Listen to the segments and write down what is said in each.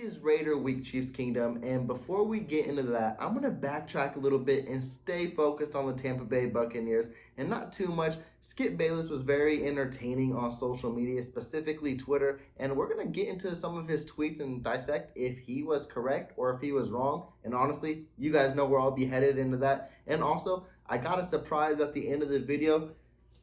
is Raider Week, Chiefs Kingdom, and before we get into that, I'm going to backtrack a little bit and stay focused on the Tampa Bay Buccaneers and not too much. Skip Bayless was very entertaining on social media, specifically Twitter, and we're going to get into some of his tweets and dissect if he was correct or if he was wrong. And honestly, you guys know where I'll be headed into that. And also, I got a surprise at the end of the video.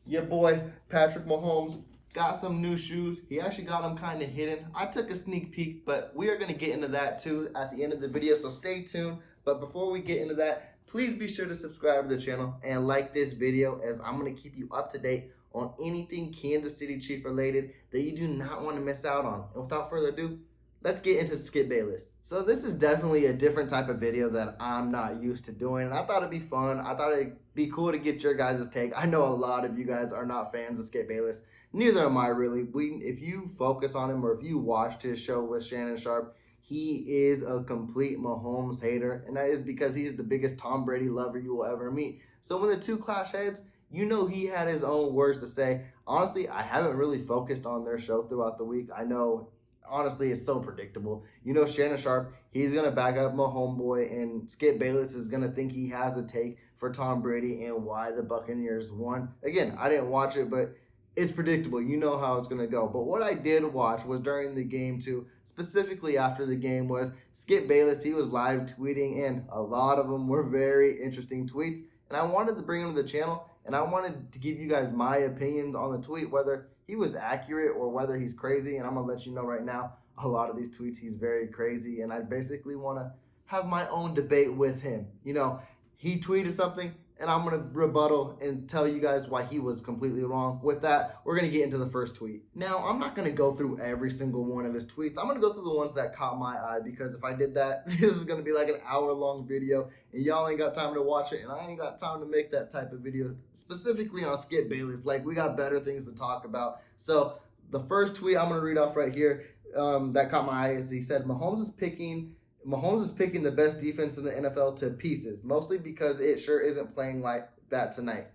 Your boy, Patrick Mahomes, got some new shoes. He actually got them kind of hidden. I took a sneak peek, but we are going to get into that too at the end of the video, so stay tuned. But before we get into that, please be sure to subscribe to the channel and like this video, as I'm going to keep you up to date on anything Kansas City Chief related that you do not want to miss out on. And without further ado, let's get into Skip Bayless. So this is definitely a different type of video that I'm not used to doing. And I thought it'd be fun. I thought it'd be cool to get your guys' take. I know a lot of you guys are not fans of Skip Bayless. Neither am I really. If you focus on him or if you watched his show with Shannon Sharp, he is a complete Mahomes hater. And that is because he is the biggest Tom Brady lover you will ever meet. So when the two clash heads, you know he had his own words to say. Honestly, I haven't really focused on their show throughout the week. I know, honestly, it's so predictable. You know, Shannon Sharp, he's going to back up Mahomes boy, and Skip Bayless is going to think he has a take for Tom Brady and why the Buccaneers won. Again, I didn't watch it, but it's predictable. You know how it's going to go. But what I did watch was during the game too, specifically after the game, was Skip Bayless. He was live tweeting, and a lot of them were very interesting tweets. And I wanted to bring them to the channel, and I wanted to give you guys my opinion on the tweet, whether he was accurate or whether he's crazy. And I'm going to let you know right now, a lot of these tweets, he's very crazy. And I basically want to have my own debate with him. You know, he tweeted something, and I'm going to rebuttal and tell you guys why he was completely wrong. With that, we're going to get into the first tweet. Now, I'm not going to go through every single one of his tweets. I'm going to go through the ones that caught my eye, because if I did that, this is going to be like an hour-long video, and y'all ain't got time to watch it, and I ain't got time to make that type of video specifically on Skip Bayless. Like, we got better things to talk about. So the first tweet I'm going to read off right here that caught my eye is he said, Mahomes is picking the best defense in the NFL to pieces, mostly because it sure isn't playing like that tonight.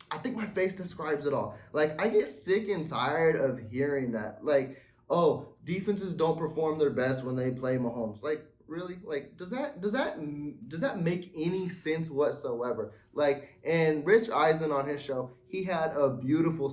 I think my face describes it all. Like, I get sick and tired of hearing that. Like, oh, defenses don't perform their best when they play Mahomes. Like, really? Like, does that make any sense whatsoever? Like, and Rich Eisen on his show, he had a beautiful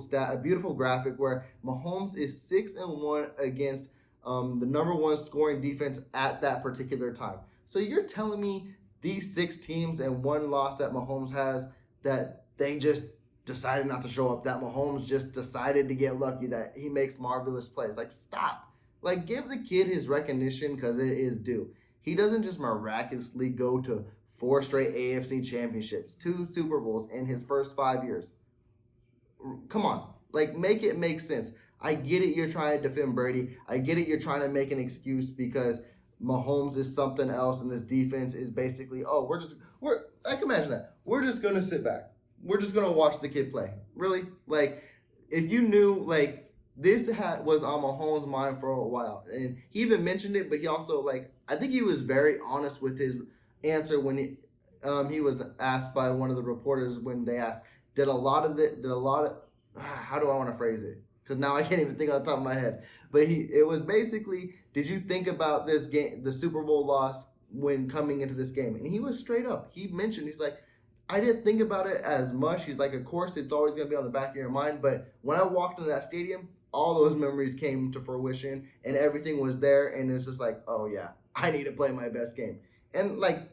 graphic where Mahomes is 6-1 against the number one scoring defense at that particular time. So you're telling me these 6 teams and one loss that Mahomes has, that they just decided not to show up, that Mahomes just decided to get lucky, that he makes marvelous plays? Like, stop. Like, give the kid his recognition, because it is due. He doesn't just miraculously go to 4 straight AFC championships, 2 Super Bowls in his first 5 years. Come on. Like, make it make sense. I get it, you're trying to defend Brady. I get it, you're trying to make an excuse because Mahomes is something else and this defense is basically, like, imagine that. We're just going to sit back. We're just going to watch the kid play. Really? Like, if you knew, like, this was on Mahomes' mind for a while. And he even mentioned it, but he also, like, I think he was very honest with his answer when he was asked by one of the reporters when they asked, how do I want to phrase it? Because now I can't even think on the top of my head. But it was basically, did you think about this game, the Super Bowl loss, when coming into this game? And he was straight up. He mentioned, he's like, I didn't think about it as much. He's like, of course, it's always going to be on the back of your mind. But when I walked into that stadium, all those memories came to fruition and everything was there. And it's just like, oh, yeah, I need to play my best game. And, like,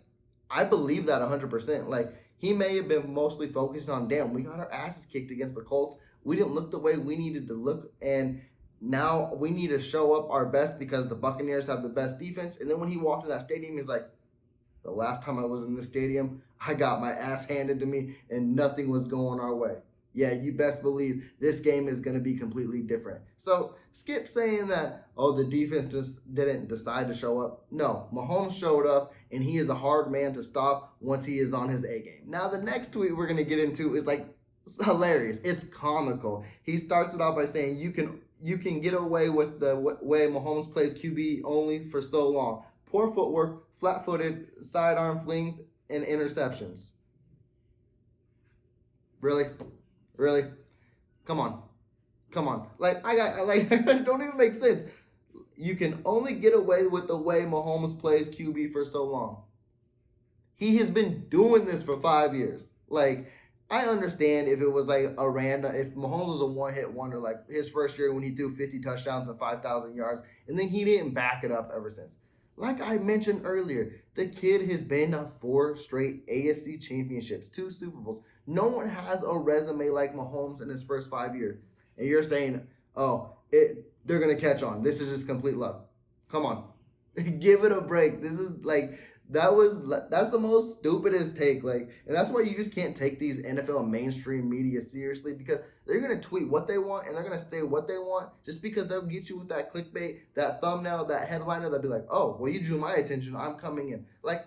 I believe that 100%. Like, he may have been mostly focused on, damn, we got our asses kicked against the Colts. We didn't look the way we needed to look, and now we need to show up our best because the Buccaneers have the best defense. And then when he walked in that stadium, he's like, the last time I was in this stadium, I got my ass handed to me, and nothing was going our way. Yeah, you best believe this game is going to be completely different. So Skip saying that, oh, the defense just didn't decide to show up. No, Mahomes showed up, and he is a hard man to stop once he is on his A game. Now, the next tweet we're going to get into is, like, it's hilarious. It's comical. He starts it off by saying, you can get away with the way Mahomes plays QB only for so long. Poor footwork, flat-footed, sidearm flings, and interceptions. Really? Really? Come on. Like, it don't even make sense. You can only get away with the way Mahomes plays QB for so long. He has been doing this for 5 years. Like, I understand if it was like a random, if Mahomes was a one-hit wonder, like his first year when he threw 50 touchdowns and 5,000 yards, and then he didn't back it up ever since. Like I mentioned earlier, the kid has been to 4 straight AFC championships, 2 Super Bowls. No one has a resume like Mahomes in his first 5 years. And you're saying, oh, they're going to catch on. This is just complete luck. Come on. Give it a break. This is like, that's the most stupidest take. Like, and that's why you just can't take these NFL mainstream media seriously, because they're going to tweet what they want and they're going to say what they want just because they'll get you with that clickbait, that thumbnail, that headliner. They'll be like, oh, well, you drew my attention. I'm coming in. Like,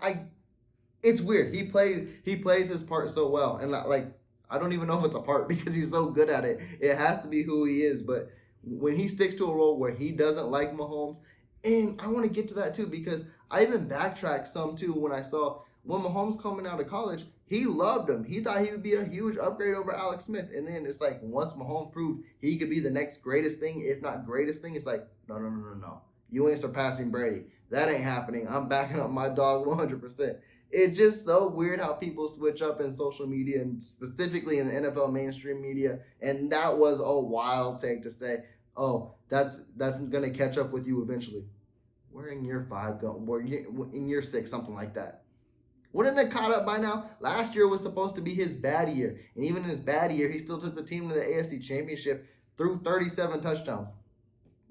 it's weird. He plays his part so well. And like, I don't even know if it's a part because he's so good at it. It has to be who he is. But when he sticks to a role where he doesn't like Mahomes, and I want to get to that too, because I even backtracked some too when I saw when Mahomes coming out of college, he loved him. He thought he would be a huge upgrade over Alex Smith. And then it's like, once Mahomes proved he could be the next greatest thing, if not greatest thing, it's like, no. You ain't surpassing Brady. That ain't happening. I'm backing up my dog 100%. It's just so weird how people switch up in social media and specifically in the NFL mainstream media. And that was a wild take to say, oh, that's going to catch up with you eventually. We're in year 5, we're in year 6, something like that. Wouldn't it caught up by now? Last year was supposed to be his bad year. And even in his bad year, he still took the team to the AFC Championship through 37 touchdowns.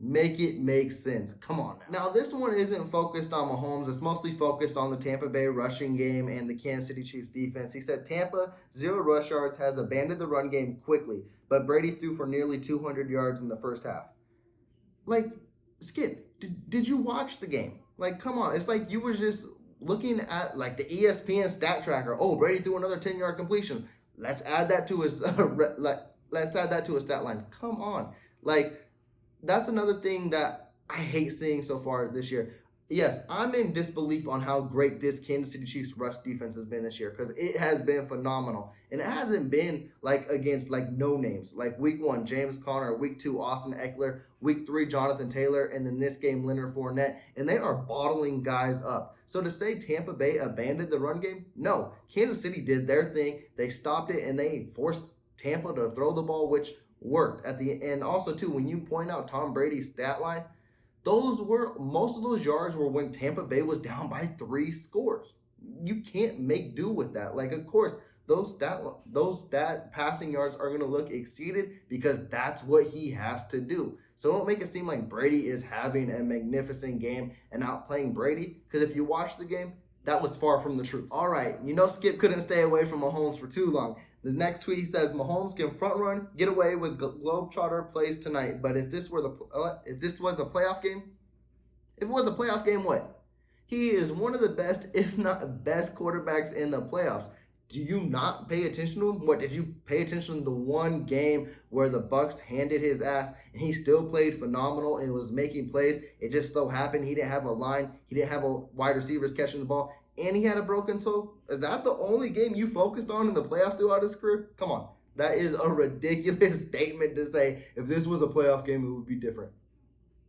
Make it make sense. Come on now. Now, this one isn't focused on Mahomes. It's mostly focused on the Tampa Bay rushing game and the Kansas City Chiefs defense. He said Tampa, 0 rush yards, has abandoned the run game quickly, but Brady threw for nearly 200 yards in the first half. Like, Skip, did you watch the game? Like, come on. It's like you were just looking at, like, the ESPN stat tracker. Oh, Brady threw another 10-yard completion. Let's add that to his let's add that to his stat line. Come on. Like, that's another thing that I hate seeing so far this year. Yes, I'm in disbelief on how great this Kansas City Chiefs rush defense has been this year, because it has been phenomenal. And it hasn't been like against like no names. Like week 1, James Conner, week 2, Austin Eckler, week 3, Jonathan Taylor, and then this game, Leonard Fournette. And they are bottling guys up. So to say Tampa Bay abandoned the run game, no. Kansas City did their thing. They stopped it and they forced Tampa to throw the ball, which worked at the end. Also too, when you point out Tom Brady's stat line, most of those yards were when Tampa Bay was down by 3 scores. You can't make do with that. Like, of course, those stat passing yards are going to look exceeded because that's what he has to do. So don't make it seem like Brady is having a magnificent game and outplaying Brady, because if you watch the game, that was far from the truth. All right, Skip couldn't stay away from Mahomes for too long. The next tweet, he says, Mahomes can front run, get away with Globetrotter plays tonight. But if this was a playoff game, what? He is one of the best, if not best, quarterbacks in the playoffs. Do you not pay attention to him? What, did you pay attention to the one game where the Bucs handed his ass and he still played phenomenal and was making plays? It just so happened he didn't have a line. He didn't have a wide receivers catching the ball. And he had a broken toe. Is that the only game you focused on in the playoffs throughout his career? Come on. That is a ridiculous statement to say if this was a playoff game, it would be different.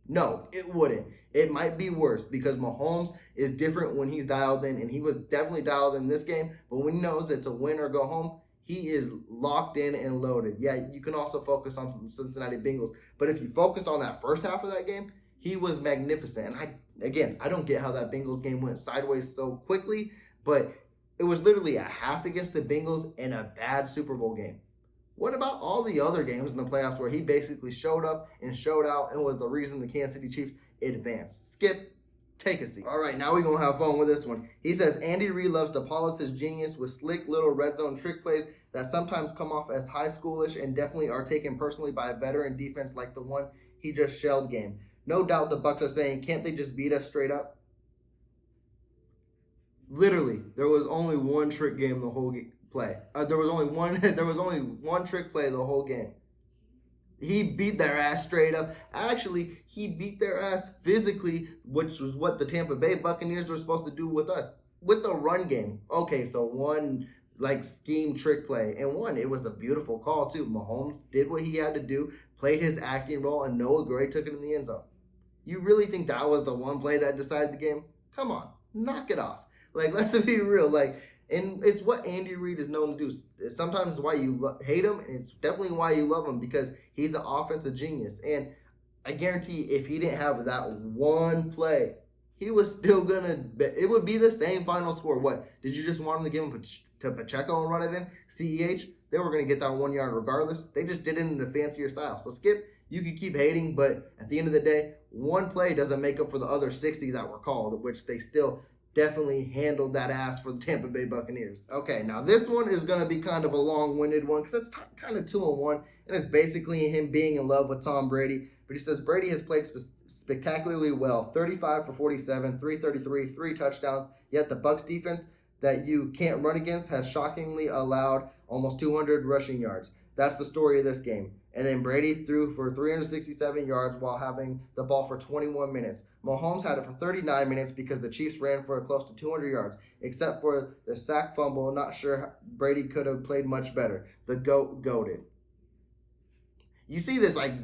No, it wouldn't. It might be worse because Mahomes is different when he's dialed in, and he was definitely dialed in this game. But when he knows it's a win or go home, he is locked in and loaded. Yeah, you can also focus on the Cincinnati Bengals. But if you focus on that first half of that game, he was magnificent. And I don't get how that Bengals game went sideways so quickly, but it was literally a half against the Bengals and a bad Super Bowl game. What about all the other games in the playoffs where he basically showed up and showed out and was the reason the Kansas City Chiefs advanced? Skip, take a seat. All right, now we're going to have fun with this one. He says, Andy Reid loves to polish his genius with slick little red zone trick plays that sometimes come off as high schoolish and definitely are taken personally by a veteran defense like the one he just shelled game. No doubt the Bucs are saying, can't they just beat us straight up? Literally, there was only one trick game the whole play. There was only one trick play the whole game. He beat their ass straight up. Actually, he beat their ass physically, which was what the Tampa Bay Buccaneers were supposed to do with us. With the run game. Okay, so one scheme trick play. And one, it was a beautiful call too. Mahomes did what he had to do, played his acting role, and Noah Gray took it in the end zone. You really think that was the one play that decided the game? Come on, knock it off. Like, let's be real. Like, and it's what Andy Reid is known to do. It's sometimes why you hate him, and it's definitely why you love him, because he's an offensive genius. And I guarantee if he didn't have that one play, he was still gonna. It would be the same final score. What did you just want him to give him to Pacheco and run it in? CEH. They were gonna get that 1 yard regardless. They just did it in a fancier style. So Skip, you can keep hating, but at the end of the day, one play doesn't make up for the other 60 that were called, which they still definitely handled that ass for the Tampa Bay Buccaneers. Okay, now this one is going to be kind of a long-winded one because it's kind of 2-1, and it's basically him being in love with Tom Brady. But he says Brady has played spectacularly well, 35 for 47, 333, 3 touchdowns, yet the Bucs defense that you can't run against has shockingly allowed almost 200 rushing yards. That's the story of this game. And then Brady threw for 367 yards while having the ball for 21 minutes. Mahomes had it for 39 minutes because the Chiefs ran for close to 200 yards. Except for the sack fumble, not sure Brady could have played much better. The GOAT goated. You see this like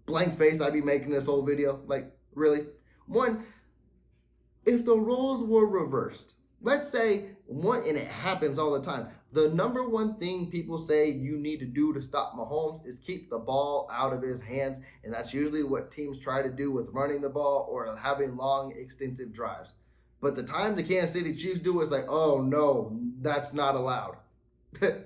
blank face I be making this whole video? Like, really? One, if the roles were reversed, let's say one, and it happens all the time, the number one thing people say you need to do to stop Mahomes is keep the ball out of his hands, and that's usually what teams try to do with running the ball or having long, extensive drives. But the time the Kansas City Chiefs do is like, oh no, that's not allowed.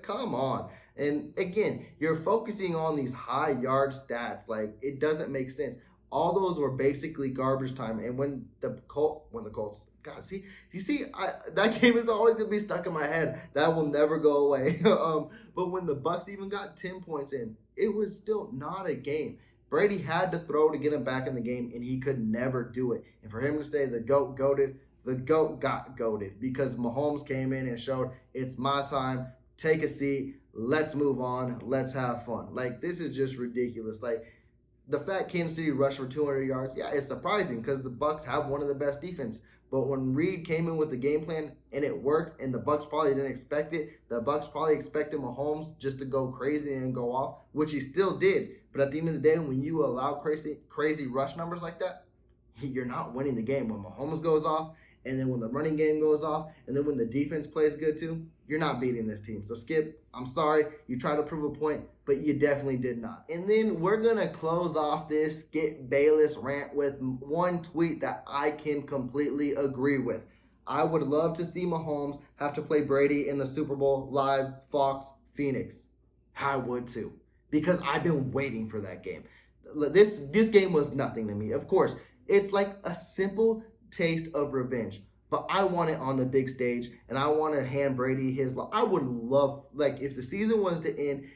Come on. And again, you're focusing on these high yard stats. Like, it doesn't make sense. All those were basically garbage time. And when the Colts, God, see, you see, that game is always gonna be stuck in my head. That will never go away. But when the Bucs even got 10 points in, it was still not a game. Brady had to throw to get him back in the game, and he could never do it. And for him to say the GOAT goated, the GOAT got goated because Mahomes came in and showed it's my time. Take a seat. Let's move on. Let's have fun. Like, this is just ridiculous. Like, the fact Kansas City rushed for 200 yards, yeah, it's surprising because the Bucs have one of the best defense. But when Reid came in with the game plan and it worked, and the Bucs probably didn't expect it, the Bucs probably expected Mahomes just to go crazy and go off, which he still did. But at the end of the day, when you allow crazy rush numbers like that, you're not winning the game. When Mahomes goes off, and then when the running game goes off, and then when the defense plays good too, you're not beating this team. So Skip, I'm sorry, you tried to prove a point, but you definitely did not. And then we're going to close off this Skip Bayless rant with one tweet that I can completely agree with. I would love to see Mahomes have to play Brady in the Super Bowl live, Fox, Phoenix. I would too, because I've been waiting for that game. This game was nothing to me. Of course, it's like a simple taste of revenge. But I want it on the big stage, and I want to hand Brady his love. I would love, like, if the season was to end,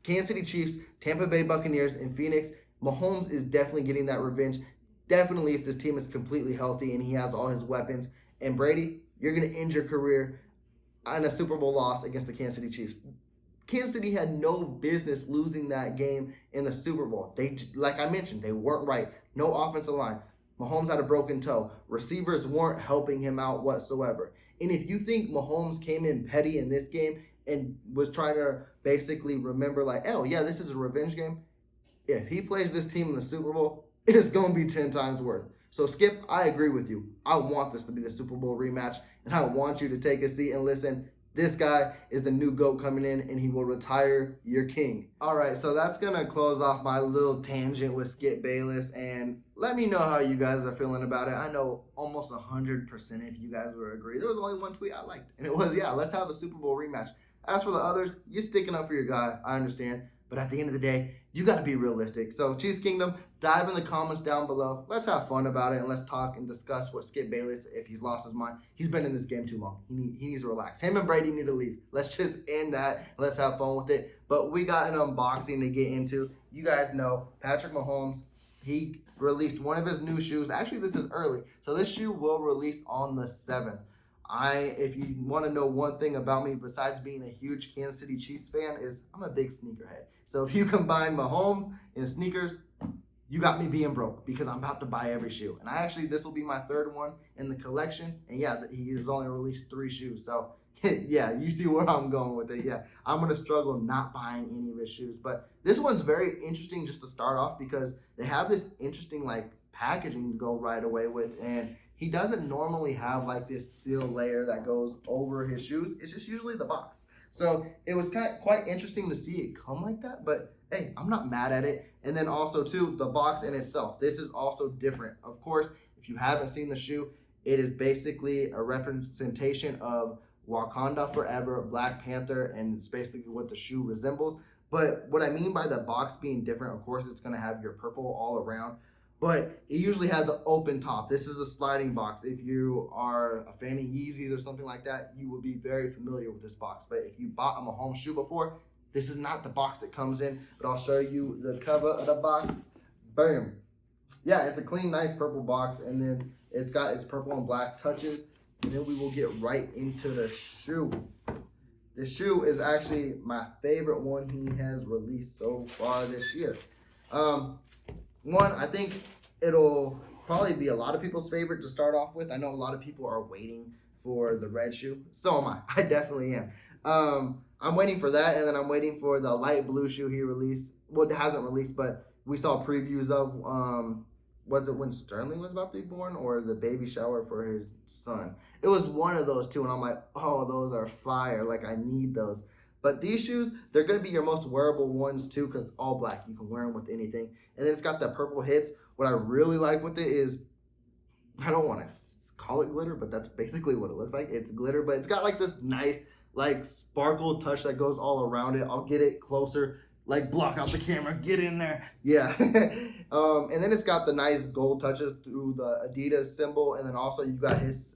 Kansas City Chiefs, Tampa Bay Buccaneers, and Phoenix, Mahomes is definitely getting that revenge. Definitely if this team is completely healthy and he has all his weapons. And Brady, you're going to end your career on a Super Bowl loss against the Kansas City Chiefs. Kansas City had no business losing that game in the Super Bowl. They, like I mentioned, they weren't right. No offensive line. Mahomes had a broken toe. Receivers weren't helping him out whatsoever. And if you think Mahomes came in petty in this game and was trying to basically remember, like, oh, yeah, this is a revenge game, if he plays this team in the Super Bowl, it's going to be 10 times worth. So, Skip, I agree with you. I want this to be the Super Bowl rematch, and I want you to take a seat and listen. This guy is the new GOAT coming in, and he will retire your king. All right, so that's going to close off my little tangent with Skip Bayless, and let me know how you guys are feeling about it. I know almost 100% if you guys would agree. There was only one tweet I liked, and it was, yeah, let's have a Super Bowl rematch. As for the others, you're sticking up for your guy. I understand. But at the end of the day, you got to be realistic. So, Chiefs Kingdom, dive in the comments down below. Let's have fun about it, and let's talk and discuss what Skip Bayless, if he's lost his mind. He's been in this game too long. He needs to relax. Him and Brady need to leave. Let's just end that, and let's have fun with it. But we got an unboxing to get into. You guys know Patrick Mahomes, he released one of his new shoes. Actually, this is early. So this shoe will release on the 7th. If you want to know one thing about me besides being a huge Kansas City Chiefs fan, is I'm a big sneakerhead. So if you combine Mahomes and sneakers, you got me being broke because I'm about to buy every shoe. And this will be my 3rd one in the collection. And yeah, he has only released 3 shoes. So yeah, you see where I'm going with it. Yeah, I'm going to struggle not buying any of his shoes. But this one's very interesting just to start off because they have this interesting like packaging to go right away with, and he doesn't normally have like this seal layer that goes over his shoes. It's just usually the box. So it was quite interesting to see it come like that, but hey, I'm not mad at it. And then also too, the box in itself. This is also different. Of course, if you haven't seen the shoe, it is basically a representation of Wakanda Forever, Black Panther, and it's basically what the shoe resembles. But what I mean by the box being different, of course, it's going to have your purple all around, but it usually has an open top. This is a sliding box. If you are a fan of Yeezys or something like that, you will be very familiar with this box. But if you bought a Mahomes shoe before, this is not the box that comes in, but I'll show you the cover of the box. Boom. Yeah, it's a clean, nice purple box, and then it's got its purple and black touches, and then we will get right into the shoe. The shoe is actually my favorite one he has released so far this year. One, I think it'll probably be a lot of people's favorite to start off with. I know a lot of people are waiting for the red shoe. So am I. I definitely am. I'm waiting for that, and then I'm waiting for the light blue shoe he released. Well, it hasn't released, but we saw previews of, was it when Sterling was about to be born or the baby shower for his son? It was one of those two, and I'm like, oh, those are fire. Like, I need those. But these shoes, they're going to be your most wearable ones, too, because all black. You can wear them with anything. And then it's got that purple hits. What I really like with it is, I don't want to call it glitter, but that's basically what it looks like. It's glitter, but it's got, like, this nice, like, sparkle touch that goes all around it. I'll get it closer. Like, block out the camera, get in there. Yeah. And then it's got the nice gold touches through the Adidas symbol. And then also you got his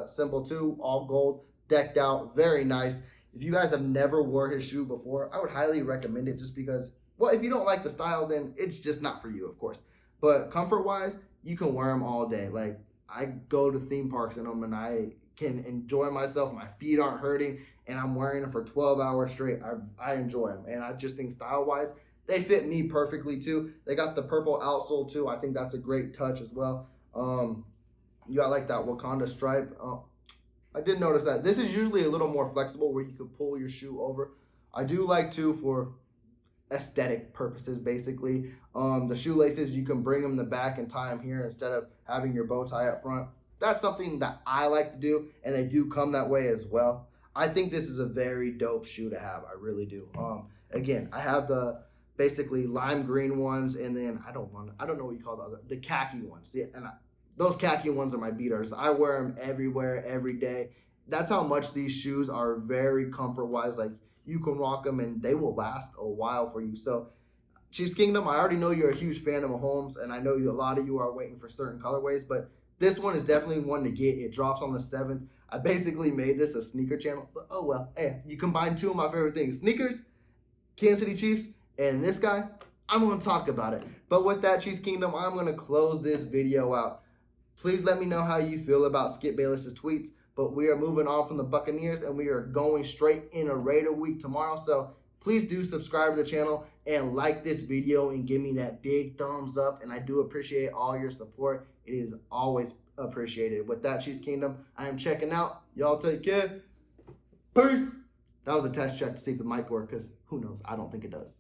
symbol too, all gold, decked out, very nice. If you guys have never wore his shoe before, I would highly recommend it just because, well, if you don't like the style, then it's just not for you, of course. But comfort-wise, you can wear them all day. Like, I go to theme parks in them and I can enjoy myself. My feet aren't hurting, and I'm wearing them for 12 hours straight. I enjoy them, and I just think style-wise, they fit me perfectly too. They got the purple outsole too. I think that's a great touch as well. You got like that Wakanda stripe. I did notice that this is usually a little more flexible where you could pull your shoe over. I do like too for aesthetic purposes, basically. The shoelaces, you can bring them in the back and tie them here instead of having your bow tie up front. That's something that I like to do, and they do come that way as well. I think this is a very dope shoe to have. I really do. Again, I have the basically lime green ones, and then I don't know what you call the khaki ones. Yeah, and those khaki ones are my beaters. I wear them everywhere, every day. That's how much these shoes are very comfort-wise. Like, you can rock them, and they will last a while for you. So, Chiefs Kingdom, I already know you're a huge fan of Mahomes, and I know a lot of you are waiting for certain colorways, but this one is definitely one to get. It drops on the 7th. I basically made this a sneaker channel, but oh well. Hey, you combine two of my favorite things, sneakers, Kansas City Chiefs, and this guy, I'm going to talk about it. But with that, Chiefs Kingdom, I'm going to close this video out. Please let me know how you feel about Skip Bayless's tweets, but we are moving on from the Buccaneers, and we are going straight in a Raider week tomorrow, so please do subscribe to the channel and like this video and give me that big thumbs up, and I do appreciate all your support. It is always appreciated. With that, Chiefs Kingdom, I am checking out. Y'all take care. Peace. That was a test check to see if the mic worked, because who knows? I don't think it does.